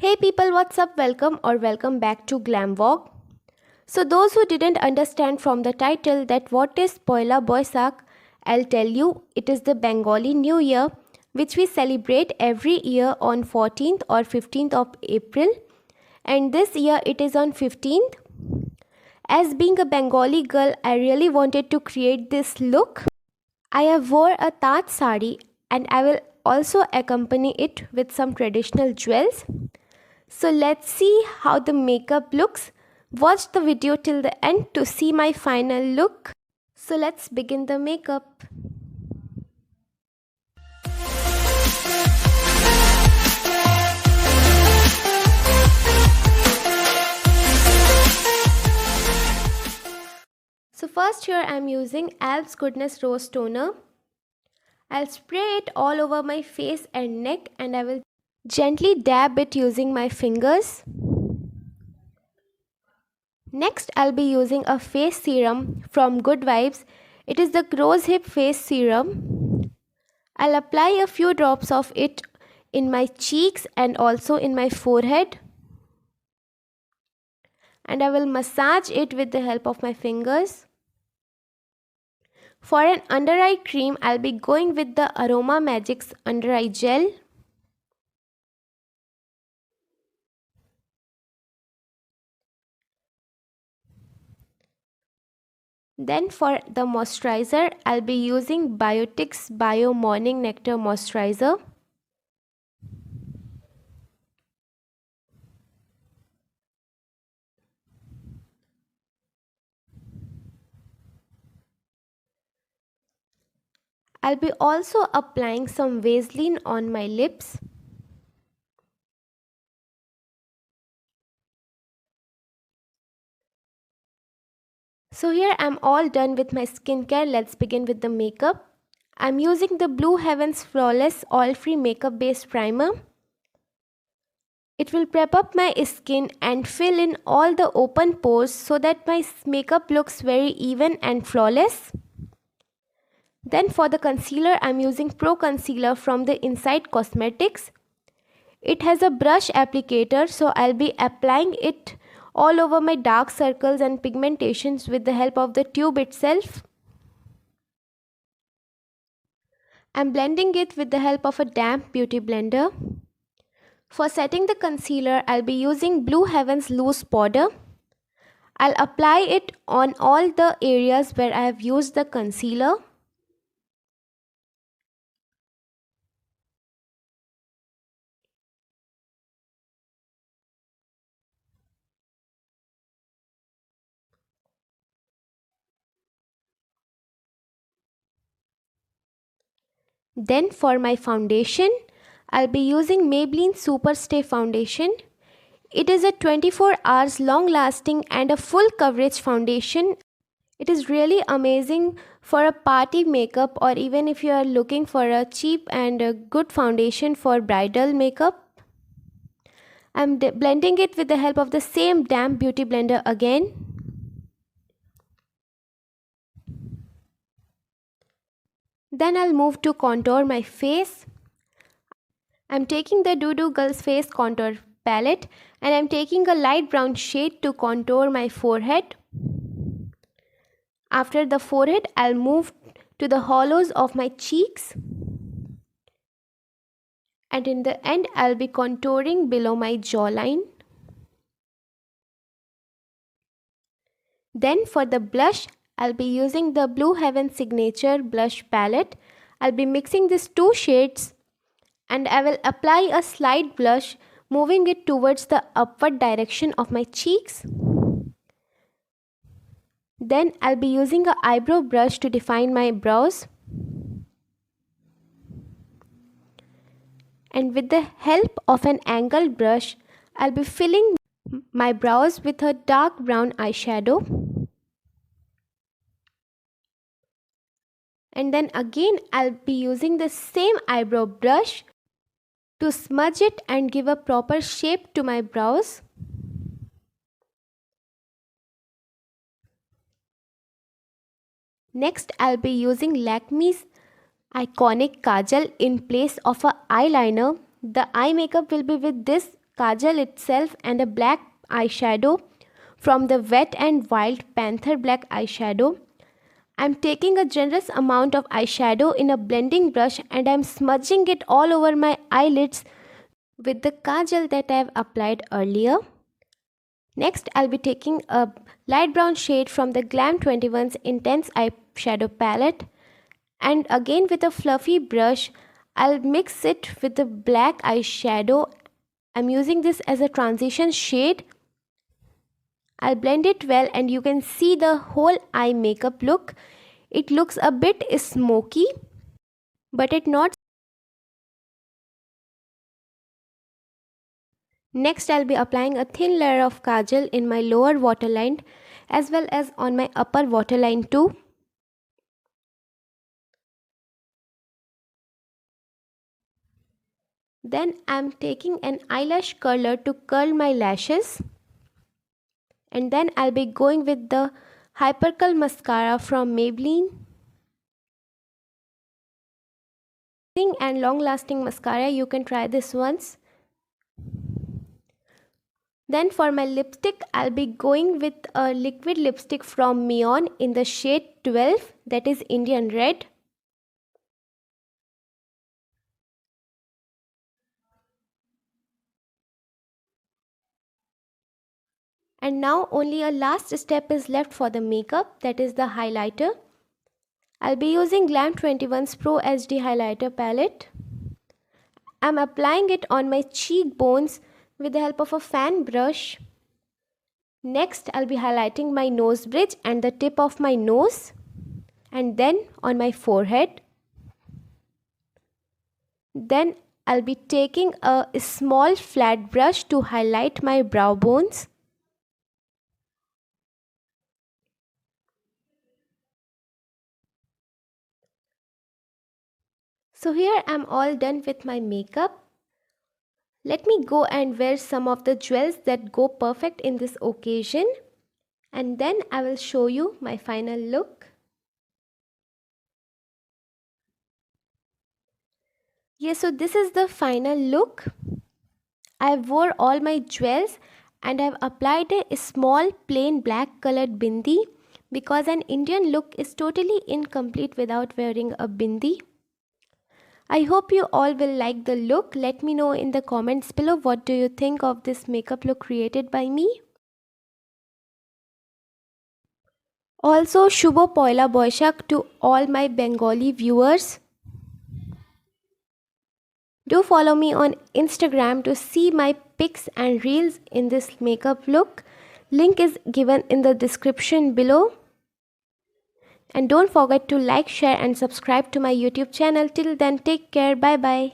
Hey people, what's up? Welcome back to Glamwalk. So those who didn't understand from the title that what is Poila Boisak, I'll tell you it is the Bengali New Year which we celebrate every year on 14th or 15th of April, and this year it is on 15th. As being a Bengali girl, I really wanted to create this look. I have wore a Taj sari and I will also accompany it with some traditional jewels. So let's see how the makeup looks. Watch the video till the end to see my final look. So let's begin the makeup. So first here I am using Alps Goodness Rose Toner. I'll spray it all over my face and neck, and I will gently dab it using my fingers. Next, I'll be using a face serum from Good Vibes. It is the Rose Hip Face Serum. I'll apply a few drops of it in my cheeks and also in my forehead. And I will massage it with the help of my fingers. For an under eye cream, I'll be going with the Aroma Magics Under Eye Gel. Then for the moisturizer, I'll be using Biotics Bio Morning Nectar Moisturizer. I'll be also applying some Vaseline on my lips. So here I'm all done with my skincare. Let's begin with the makeup. I'm using the Blue Heavens Flawless Oil-Free Makeup Base Primer. It will prep up my skin and fill in all the open pores so that my makeup looks very even and flawless. Then for the concealer, I'm using Pro Concealer from the Inside Cosmetics. It has a brush applicator, so I'll be applying it all over my dark circles and pigmentations with the help of the tube itself. I'm blending it with the help of a damp beauty blender. For setting the concealer, I'll be using Blue Heavens Loose Powder. I'll apply it on all the areas where I have used the concealer. Then for my foundation, I'll be using Maybelline Super Stay Foundation. It is a 24 hours long lasting and a full coverage foundation. It is really amazing for a party makeup, or even if you are looking for a cheap and a good foundation for bridal makeup. I'm blending it with the help of the same damp beauty blender again. Then I'll move to contour my face. I'm taking the Doodoo Girls Face Contour palette and I'm taking a light brown shade to contour my forehead. After the forehead, I'll move to the hollows of my cheeks. And in the end, I'll be contouring below my jawline. Then for the blush, I'll be using the Blue Heaven Signature Blush Palette. I'll be mixing these two shades and I will apply a slight blush, moving it towards the upward direction of my cheeks. Then I'll be using an eyebrow brush to define my brows. And with the help of an angled brush, I'll be filling my brows with a dark brown eyeshadow. And then again, I'll be using the same eyebrow brush to smudge it and give a proper shape to my brows. Next, I'll be using Lakme's iconic kajal in place of an eyeliner. The eye makeup will be with this kajal itself and a black eyeshadow from the Wet n Wild Panther Black Eyeshadow. I'm taking a generous amount of eyeshadow in a blending brush and I'm smudging it all over my eyelids with the kajal that I've applied earlier. Next, I'll be taking a light brown shade from the Glam 21's Intense Eyeshadow Palette, and again with a fluffy brush, I'll mix it with the black eyeshadow. I'm using this as a transition shade. I'll blend it well and you can see the whole eye makeup look. It looks a bit smoky, but it's not. Next, I'll be applying a thin layer of kajal in my lower waterline as well as on my upper waterline too. Then I'm taking an eyelash curler to curl my lashes. And then I'll be going with the Hypercurl mascara from Maybelline. And long lasting mascara, you can try this once. Then for my lipstick, I'll be going with a liquid lipstick from Mion in the shade 12, that is Indian Red. And now only a last step is left for the makeup, that is the highlighter. I'll be using Glam 21's Pro HD highlighter palette. I'm applying it on my cheekbones with the help of a fan brush. Next, I'll be highlighting my nose bridge and the tip of my nose, and then on my forehead. Then I'll be taking a small flat brush to highlight my brow bones. So here I'm all done with my makeup. Let me go and wear some of the jewels that go perfect in this occasion, and then I will show you my final look. Yes, so this is the final look. I wore all my jewels and I've applied a small plain black colored bindi because an Indian look is totally incomplete without wearing a bindi. I hope you all will like the look. Let me know in the comments below what do you think of this makeup look created by me. Also, Shubho Poila Boishak to all my Bengali viewers. Do follow me on Instagram to see my pics and reels in this makeup look. Link is given in the description below. And don't forget to like, share and subscribe to my YouTube channel. Till then, take care. Bye bye.